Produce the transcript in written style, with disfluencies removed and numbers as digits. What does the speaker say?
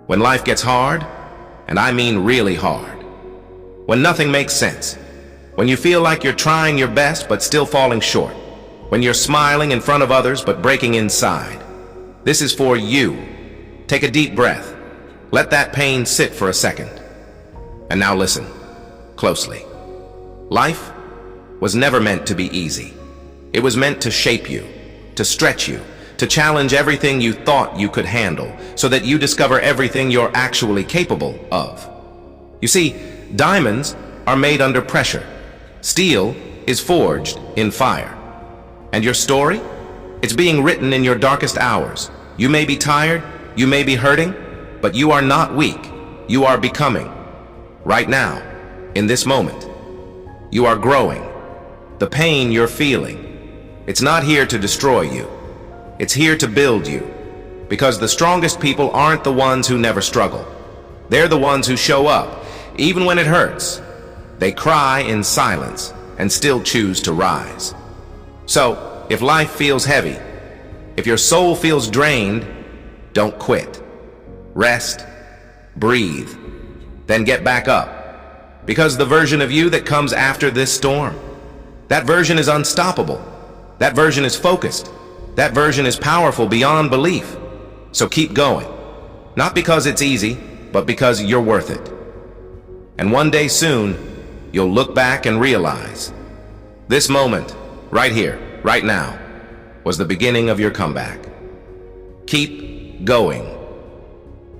When life gets hard, and I mean really hard. When nothing makes sense. When you feel like you're trying your best but still falling short. When you're smiling in front of others but breaking inside. This is for you. Take a deep breath. Let that pain sit for a second. And now listen closely. Life was never meant to be easy. It was meant to shape you, to stretch you, to challenge everything you thought you could handle, so that you discover everything you're actually capable of. You see, diamonds are made under pressure. Steel is forged in fire. And your story? It's being written in your darkest hours. You may be tired, you may be hurting, but you are not weak. You are becoming. Right now, in this moment, you are growing. The pain you're feeling, it's not here to destroy you. It's here to build you. Because the strongest people aren't the ones who never struggle. They're the ones who show up, even when it hurts. They cry in silence and still choose to rise. So, if life feels heavy, if your soul feels drained, don't quit. Rest, breathe, then get back up. Because the version of you that comes after this storm, that version is unstoppable. That version is focused. That version is powerful beyond belief. So keep going. Not because it's easy, but because you're worth it. And one day soon, you'll look back and realize this moment, right here, right now, was the beginning of your comeback. Keep going.